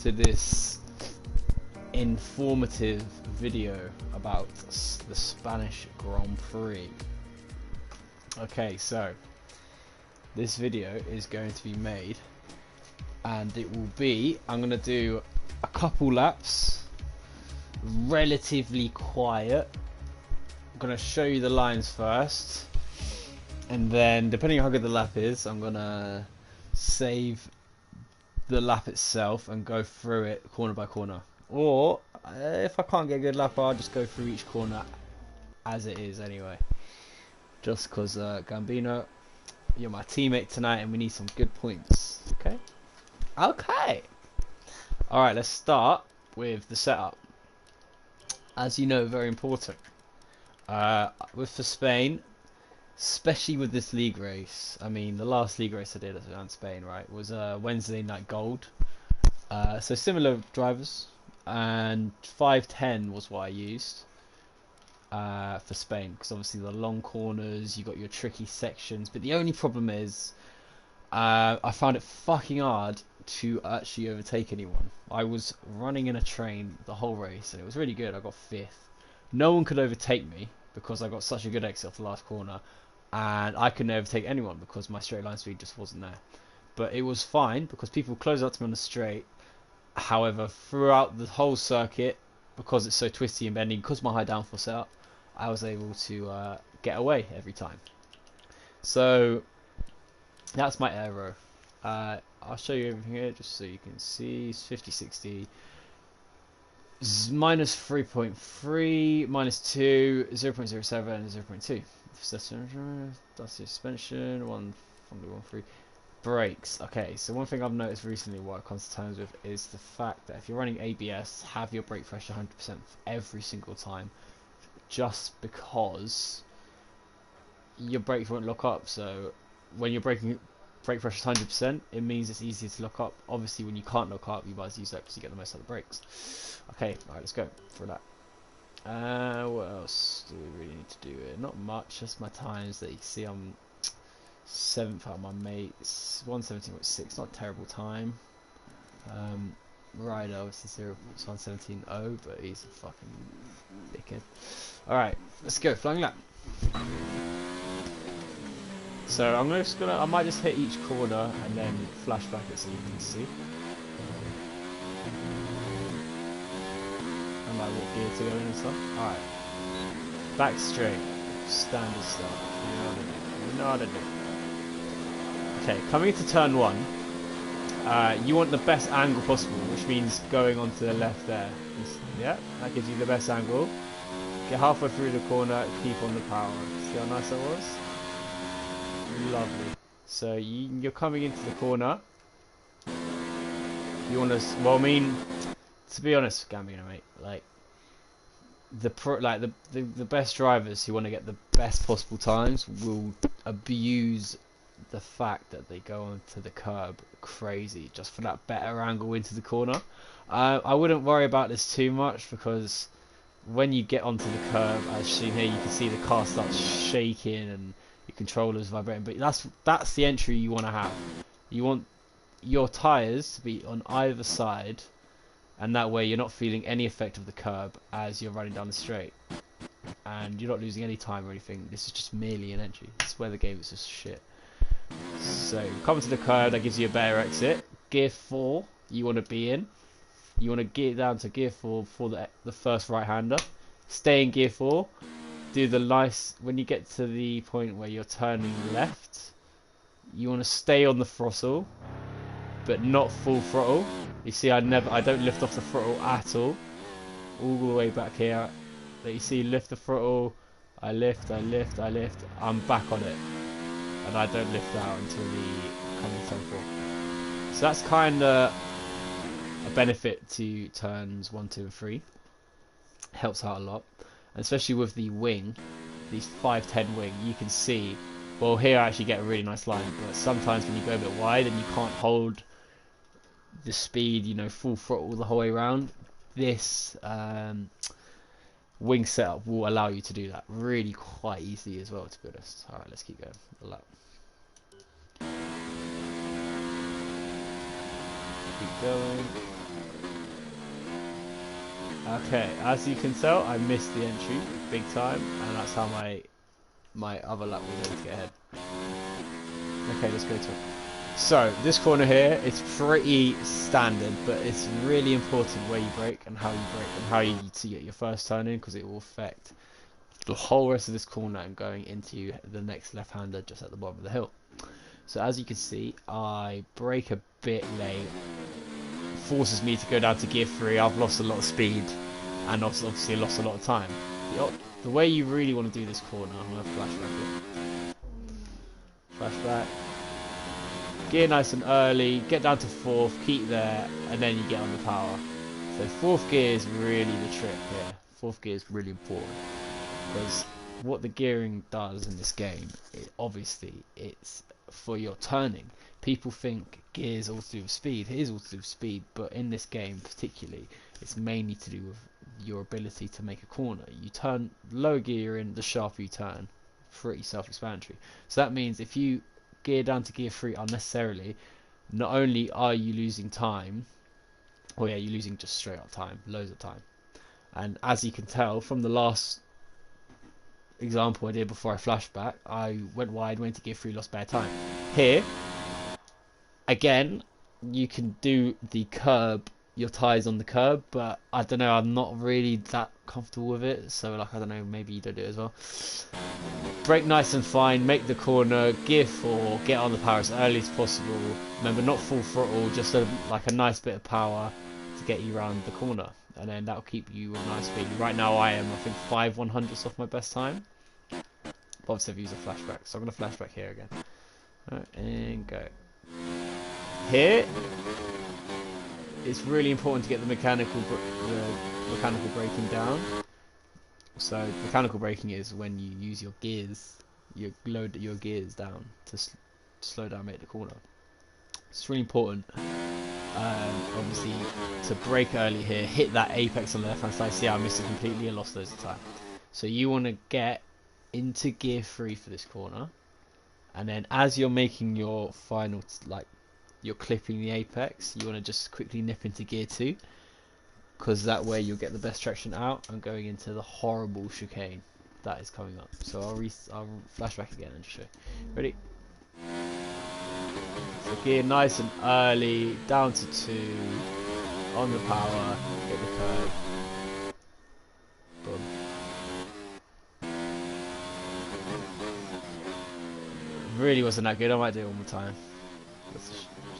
to this informative video about the Spanish Grand Prix. Okay, so this video is going to be made, and it will be, I'm going to do a couple laps, relatively quiet. I'm going to show you the lines first, and then depending on how good the lap is, I'm going to save the lap itself and go through it corner by corner. Or if I can't get a good lap, I'll just go through each corner as it is anyway. Just because Gambino, you're my teammate tonight and we need some good points. Okay? Okay! Alright, let's start with the setup. As you know, very important. For Spain, especially with this league race, I mean, the last league race I did around Spain, right, was Wednesday Night Gold. So similar drivers, and 510 was what I used for Spain, because obviously the long corners, you got your tricky sections, but the only problem is I found it fucking hard to actually overtake anyone. I was running in a train the whole race, and it was really good. I got 5th. No one could overtake me because I got such a good exit off the last corner, and I couldn't overtake anyone because my straight line speed just wasn't there. But it was fine because people closed up to me on the straight. However, throughout the whole circuit, because it's so twisty and bendy, because my high downforce setup, I was able to get away every time. So that's my aero. I'll show you everything here just so you can see. 50-60. Minus 3.3, minus 2, 0.07, and 0.2. That's suspension, 1.13. Brakes. Okay, so one thing I've noticed recently what I come to terms with is the fact that if you're running ABS, have your brake pressure 100% every single time, just because your brakes won't lock up. So when you're brake pressure 100%, it means it's easier to lock up. Obviously, when you can't lock up, you might use that because you get the most out of the brakes. Okay, alright, let's go for that. What else do we really need to do here? Not much, just my times that you can see I'm 7th out of my mates. 117.6, not a terrible time. Ryder obviously 117.0, but he's a fucking dickhead. Alright, let's go, flying lap. So I'm just gonna, I might just hit each corner and then flash back it so you can see. And like what gear to go in and stuff. Alright. Back straight. Standard stuff. You know what I do. You know what I do. Okay, coming into turn 1, you want the best angle possible, which means going onto the left there. Yeah, that gives you the best angle. Get halfway through the corner, keep on the power. See how nice that was? Lovely. So you're coming into the corner. You want to, well, I mean, to be honest, Gambino, mate, like the best drivers who want to get the best possible times will abuse the fact that they go onto the curb crazy just for that better angle into the corner. I wouldn't worry about this too much because when you get onto the curb, as seen here, you can see the car starts shaking and your controller's vibrating. But that's the entry you want to have. You want your tyres to be on either side, and that way you're not feeling any effect of the curb as you're running down the straight, and you're not losing any time or anything. This is just merely an entry. This is where the game is just shit. So come to the curb, that gives you a better exit. Gear 4 you want to be in. You want to gear down to gear 4 for the first right hander. Stay in gear 4. Do the nice, when you get to the point where you're turning left, you want to stay on the throttle but not full throttle. You see, I don't lift off the throttle at all the way back here. That you see, lift the throttle, I lift, I'm back on it, and I don't lift out until the coming turn 4. So that's kind of a benefit to turns 1, 2 and 3. Helps out a lot, and especially with the wing, these 510 wing, you can see, well, here I actually get a really nice line, but sometimes when you go a bit wide and you can't hold the speed, you know, full throttle the whole way around, this wing setup will allow you to do that really quite easily as well, to be honest. Alright, let's keep going. Keep going. Okay, as you can tell, I missed the entry big time, and that's how my other lap was able to get ahead. Okay, let's go to it. So this corner here, it's pretty standard, but it's really important where you brake and how you brake and how you to get your first turn in, because it will affect the whole rest of this corner and going into the next left-hander just at the bottom of the hill. So as you can see, I brake a bit late, forces me to go down to gear 3. I've lost a lot of speed and obviously lost a lot of time. The way you really want to do this corner, I'm going to flashback it. Flashback. Gear nice and early, get down to 4th, keep there, and then you get on the power. So 4th gear is really the trick here. 4th gear is really important, because what the gearing does in this game, obviously, it's for your turning. People think gears all to do with speed. It is all to do with speed, but in this game particularly, it's mainly to do with your ability to make a corner. You turn low gear in, the sharper you turn. Pretty self-explanatory. So that means if you gear down to gear 3 unnecessarily, not only are you losing time, you're losing just straight up time, loads of time. And as you can tell from the last example I did before I flashback, I went wide, went to gear 3, lost bare time. Here, again, you can do the curb, your tyres on the curb, but I don't know, I'm not really that comfortable with it, so like, I don't know, maybe you don't do it as well. Brake nice and fine, make the corner, gear 4, get on the power as early as possible. Remember, not full throttle, just like a nice bit of power to get you around the corner, and then that'll keep you with nice speed. Right now I am, I think, 5/100ths off my best time. But obviously I've used a flashback, so I'm going to flashback here again. Alright, and go. Here, it's really important to get the mechanical braking down. So mechanical braking is when you use your gears, you load your gears down to slow down, make the corner. It's really important, obviously, to brake early here, hit that apex on the left hand side. See how I missed it completely and lost loads of time. So you want to get into gear 3 for this corner, and then as you're making your final, like, you're clipping the apex, you want to just quickly nip into gear 2, because that way you'll get the best traction out and going into the horrible chicane that is coming up. So I'll flashback again and just show you. Ready? So gear nice and early, down to 2, on the power, hit the curve. Boom. Really wasn't that good, I might do it one more time. Let's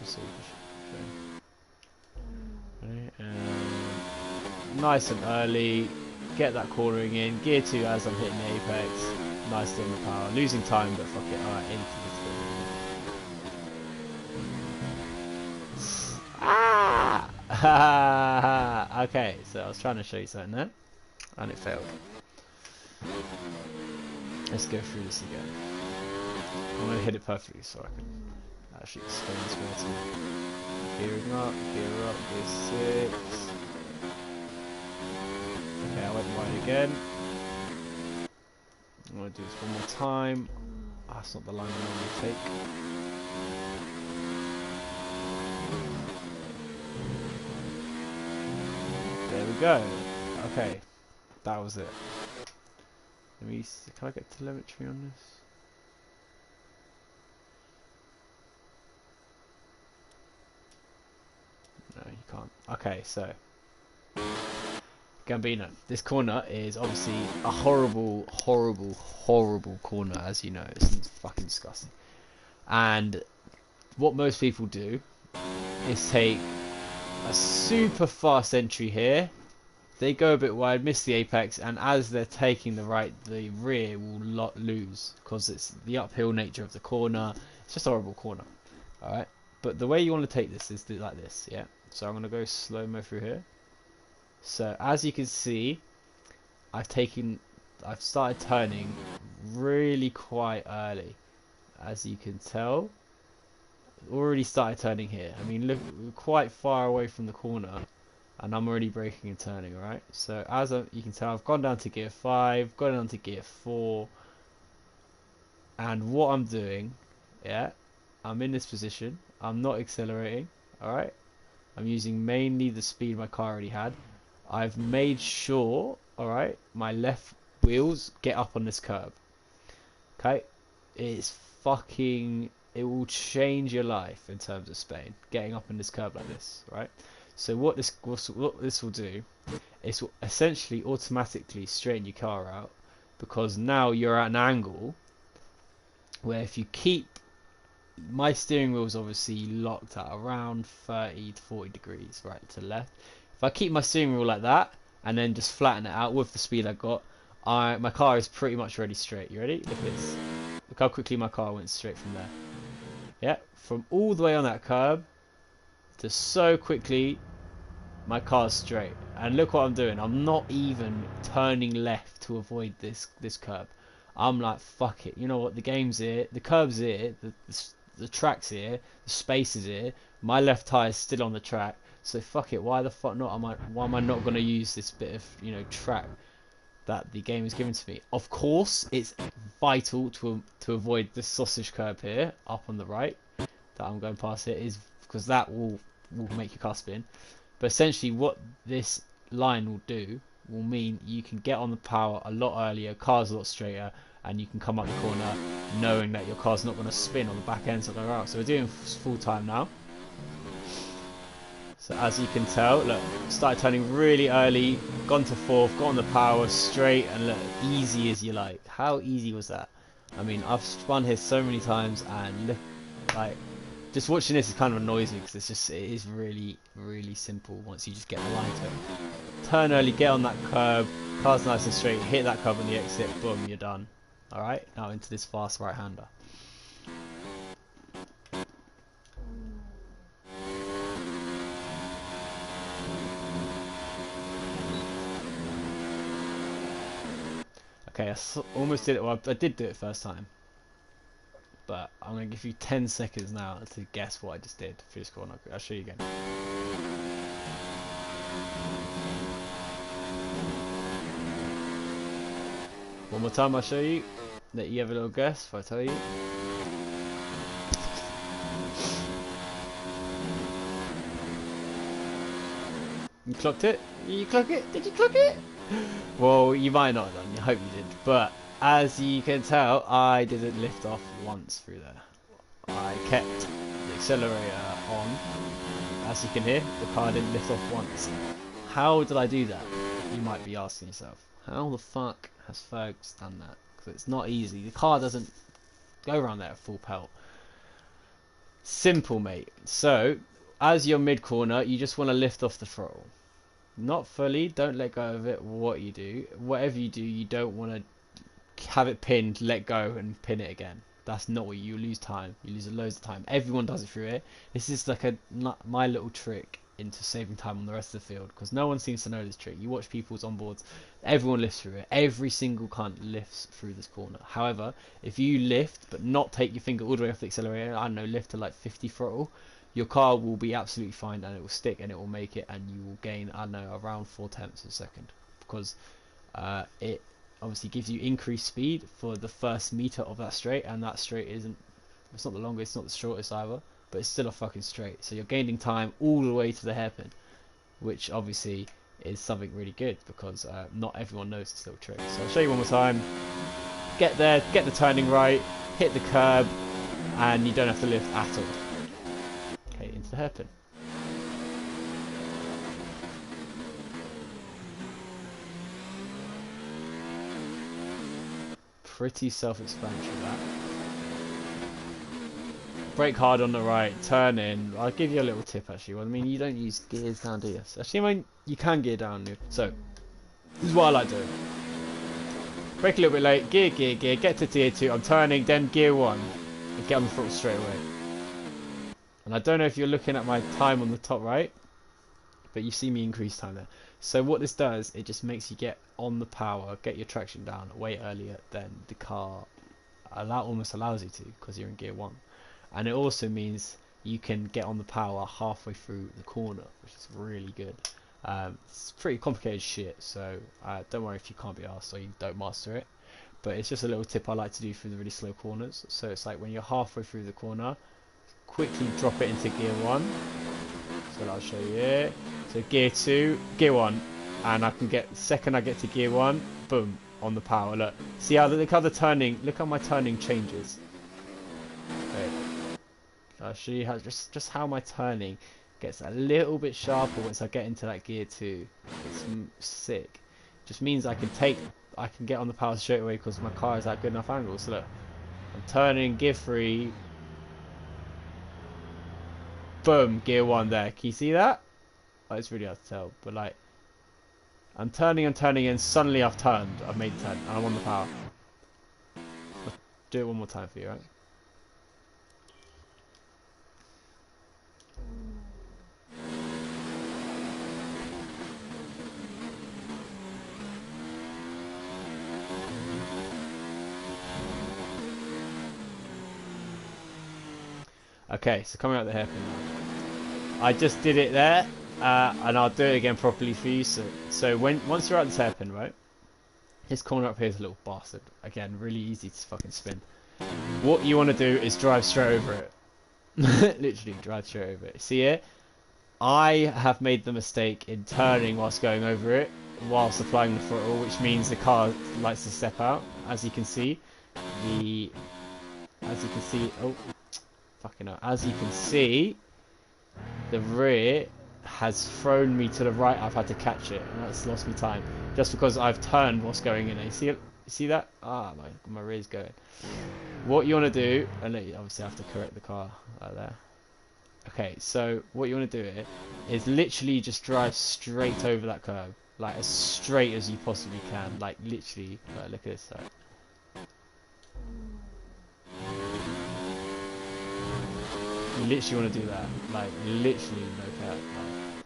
just see. Nice and early, get that cornering in, gear 2 as I'm hitting the apex, nicely on the power, losing time, but fuck it, alright, into this. Ah! Okay, so I was trying to show you something there, and it failed. Let's go through this again. I'm going to hit it perfectly so I can actually explain this better. Gearing up, gear 6. Okay, I went wide again. I'm going to do this one more time. That's not the line I normally take. There we go. Okay, that was it. Let me see, can I get telemetry on this? No, you can't. Okay, so Gambino. This corner is obviously a horrible, horrible, horrible corner, as you know. It's fucking disgusting. And what most people do is take a super fast entry here. They go a bit wide, miss the apex, and as they're taking the right, the rear will lose because it's the uphill nature of the corner. It's just a horrible corner. Alright? But the way you want to take this is like this, yeah? So I'm going to go slow-mo through here. So as you can see, I've started turning really quite early. As you can tell, already started turning here. I mean, look, we're quite far away from the corner, and I'm already braking and turning, right? So as you can tell, I've gone down to gear 5, gone down to gear 4, and what I'm doing, yeah, I'm in this position. I'm not accelerating, all right? I'm using mainly the speed my car already had. I've made sure, alright, my left wheels get up on this curb. Okay? It's fucking... It will change your life in terms of Spain, getting up on this curb like this, right? So what this will do is will essentially automatically straighten your car out, because now you're at an angle where if you keep... My steering wheel is obviously locked at around 30 to 40 degrees right to left. If I keep my steering wheel like that and then just flatten it out with the speed I got, my car is pretty much already straight. You ready? Look how quickly my car went straight from there. Yeah, from all the way on that curb to so quickly my car's straight. And look what I'm doing. I'm not even turning left to avoid this curb. I'm like, fuck it. You know what? The game's here. The curb's here. The track's here. The space is here. My left tyre's still on the track. So fuck it. Why the fuck not? Why am I not going to use this bit of, you know, track that the game has given to me? Of course, it's vital to avoid this sausage curb here up on the right that I'm going past here, is because that will make your car spin. But essentially, what this line will do will mean you can get on the power a lot earlier, car's a lot straighter, and you can come up the corner knowing that your car's not going to spin on the back end of the route. So we're doing full time now. So as you can tell, look, started turning really early, gone to fourth, got on the power straight, and look, easy as you like. How easy was that? I mean, I've spun here so many times, and look, like, just watching this is kind of annoys me, because it is really, really simple once you just get the line to it. Turn early, get on that curb, car's nice and straight, hit that curb on the exit, boom, you're done. Alright, now into this fast right-hander. Okay, I almost did it. Well, I did do it first time. But I'm going to give you 10 seconds now to guess what I just did for this corner. I'll show you again. One more time I'll show you. Let you have a little guess if I tell you. You clocked it? You clock it? Did you clock it? Well, you might not have done. I hope you did. But as you can tell, I didn't lift off once through there. I kept the accelerator on. As you can hear, the car didn't lift off once. How did I do that? You might be asking yourself. How the fuck has Fergs done that? Because it's not easy. The car doesn't go around there at full pelt. Simple, mate. So, as you're mid-corner, you just want to lift off the throttle. Not fully, don't let go of it. Whatever you do, you don't want to have it pinned, let go and pin it again. That's not what you lose time. You lose loads of time. Everyone does it through it. This is like my little trick into saving time on the rest of the field, because no one seems to know this trick. You watch people's onboards, everyone lifts through it. Every single cunt lifts through this corner. However, if you lift but not take your finger all the way off the accelerator, I don't know, lift to like 50 throttle, your car will be absolutely fine and it will stick and it will make it, and you will gain, I don't know, around 4/10 of a second, because it obviously gives you increased speed for the first meter of that straight, and that straight it's not the longest, it's not the shortest either, but it's still a fucking straight. So you're gaining time all the way to the hairpin, which obviously is something really good, because not everyone knows this little trick. So I'll show you one more time. Get there, get the turning right, hit the curb, and you don't have to lift at all. Okay, into the hairpin. Pretty self-explanatory, that. Brake hard on the right, turn in. I'll give you a little tip actually. Well, I mean, you don't use gears down, do you? Actually, I mean, you can gear down. So, this is what I like doing. Brake a little bit late, gear, get to tier 2, I'm turning, then gear 1. And get on the throttle straight away. And I don't know if you're looking at my time on the top right, but you see me increase time there. So what this does, it just makes you get on the power, get your traction down way earlier than the car almost allows you to, because you're in gear 1. And it also means you can get on the power halfway through the corner, which is really good. It's pretty complicated shit, so don't worry if you can't be asked or you don't master it. But it's just a little tip I like to do for the really slow corners. So it's like when you're halfway through the corner, quickly drop it into gear 1. So I'll show you here. So gear 2, gear 1, and I can get, second I get to gear 1, boom, on the power. Look, see how the turning, look how my turning changes. Okay. I'll show you how, just how my turning gets a little bit sharper once I get into that gear 2. It's sick. Just means I can get on the power straight away because my car is at good enough angle. So look, I'm turning gear 3, boom, gear 1 there. Can you see that? Oh, it's really hard to tell, but like, I'm turning, and suddenly I've turned. I've made the turn, and I'm on the power. I'll do it one more time for you, right? Okay, so coming out the hairpin now. I just did it there, and I'll do it again properly for you. So once you're at this hairpin, right? This corner up here is a little bastard. Again, really easy to fucking spin. What you want to do is drive straight over it. Literally drive straight over it. See here? I have made the mistake in turning whilst going over it, whilst applying the throttle, which means the car likes to step out. As you can see, oh, fucking hell. As you can see, the rear has thrown me to the right. I've had to catch it, and that's lost me time just because I've turned whilst going in. You see it? You see that? Ah, my rear's going. What you want to do, and obviously I have to correct the car like there. Okay, so what you want to do here is literally just drive straight over that curb, like as straight as you possibly can. Like literally, look at this. You literally want to do that, like literally no cap. Like,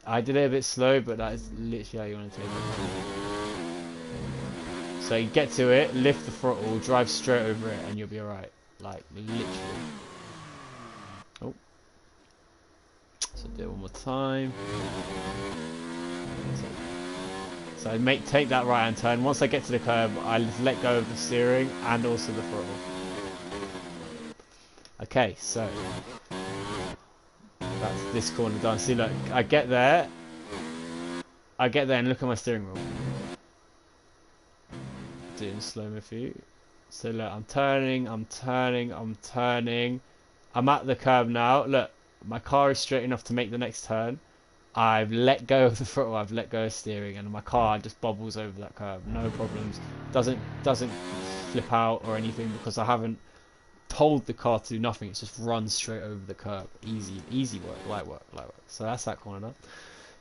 I did it a bit slow, but that is literally how you want to take it. So you get to it, lift the throttle, drive straight over it, and you'll be alright. Like literally. Oh. So do it one more time. So take that right hand turn. Once I get to the curb, I let go of the steering and also the throttle. Okay, so that's this corner done. See, look, I get there and look at my steering wheel. Doing slow-mo for you. So look, I'm turning. I'm at the curb now. Look, my car is straight enough to make the next turn. I've let go of the throttle, I've let go of steering, and my car just bobbles over that curb. No problems. Doesn't flip out or anything because I haven't told the car to do nothing. It's just runs straight over the curb. Easy work, light work. So that's that corner done.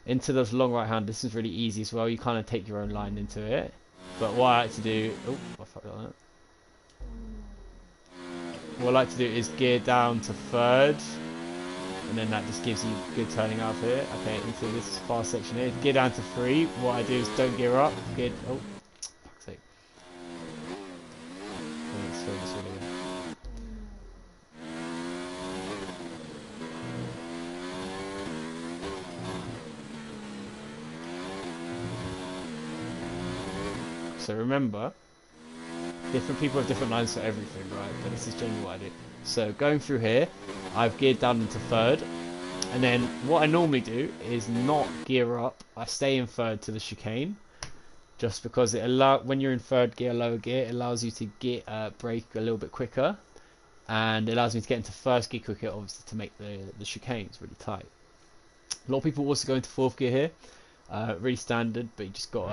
Into the long right hand. This is really easy as well. You kind of take your own line into it. But what I like to do, I fucked up that. What I like to do is gear down to third, and then that just gives you good turning out of here. Okay, into this far section here. Gear down to 3. What I do is don't gear up. Fuck's sake. Let's throw this all again. So remember, different people have different lines for everything, right? But this is generally what I do. So going through here, I've geared down into third, and then what I normally do is not gear up. I stay in third to the chicane, just because when you're in third gear, lower gear, it allows you to brake a little bit quicker, and it allows me to get into first gear quicker, obviously to make the chicanes really tight. A lot of people also go into fourth gear here. Really standard, but you just got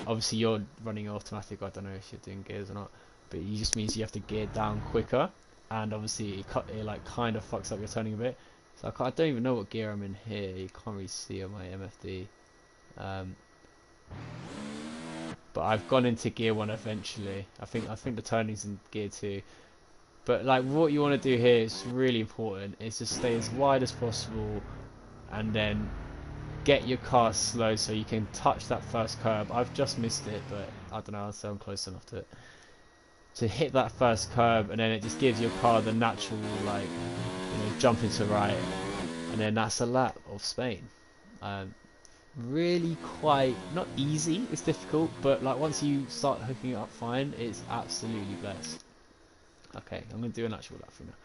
obviously you're running automatic. I don't know if you're doing gears or not, but it just means you have to gear down quicker, and obviously it like kind of fucks up your turning a bit. So I don't even know what gear I'm in here. You can't really see on my MFD, but I've gone into gear 1 eventually. I think the turning's in gear 2. But like what you want to do here is really important. Is to stay as wide as possible, and then get your car slow so you can touch that first curb. I've just missed it, but I don't know, I'll say I'm close enough to it. To hit that first curb, and then it just gives your car the natural, like, jump into right. And then that's a lap of Spain. Really quite, not easy, it's difficult, but like once you start hooking it up fine, it's absolutely blessed. Okay, I'm going to do an actual lap for now.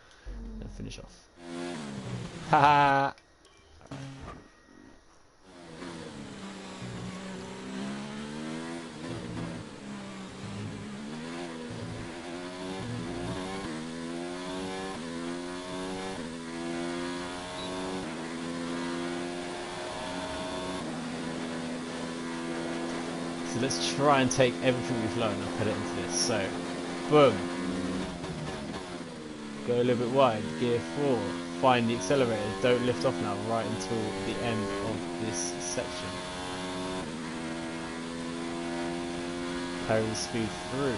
And finish off. Haha! So let's try and take everything we've learned and put it into this. So, boom. Go a little bit wide, gear 4, find the accelerator, don't lift off now, right until the end of this section. Carry the speed through.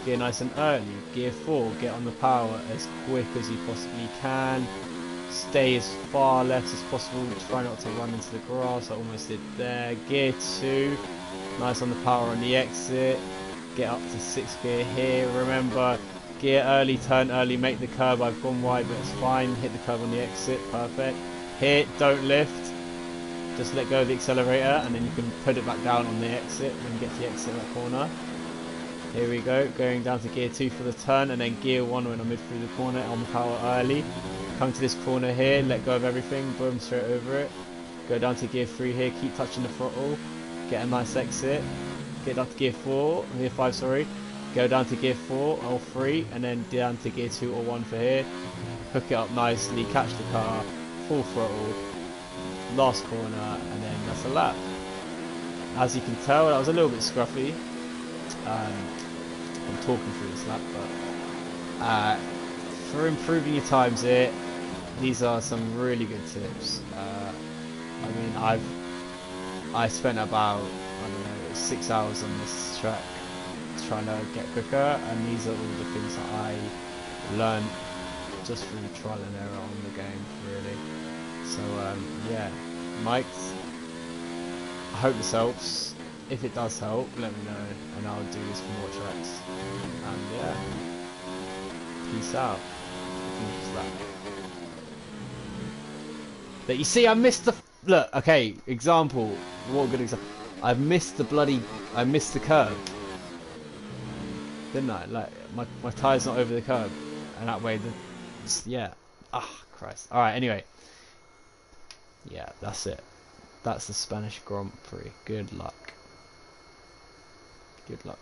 Gear nice and early, gear 4, get on the power as quick as you possibly can. Stay as far left as possible, try not to run into the grass, I almost did there. Gear 2, nice on the power on the exit, get up to 6th gear here, remember, gear early, turn early, make the curb, I've gone wide but it's fine, hit the curb on the exit, perfect. Hit, don't lift, just let go of the accelerator and then you can put it back down on the exit when you get to the exit of that corner. Here we go, going down to gear 2 for the turn and then gear 1 when I move through the corner on the power early. Come to this corner here, let go of everything, boom, straight over it. Go down to gear 3 here, keep touching the throttle, get a nice exit. Get down to gear 4, gear 5 sorry. Go down to gear 4 or 3 and then down to gear 2 or 1 for here. Hook it up nicely, catch the car, full throttle, last corner and then that's a lap. As you can tell that was a little bit scruffy. I'm talking through this lap but for improving your times here, these are some really good tips. I mean I spent about, I don't know, 6 hours on this track trying to get quicker and these are all the things that I learned just through trial and error on the game really. So yeah, Mike's, I hope this helps. If it does help, let me know and I'll do this for more tracks. And yeah, peace out. But you see, I missed the look. Okay, example. What a good example. I missed the curb, didn't I? Like my tire's not over the curb, and that way yeah. Ah, Christ. All right. Anyway, yeah, that's it. That's the Spanish Grand Prix. Good luck. Good luck.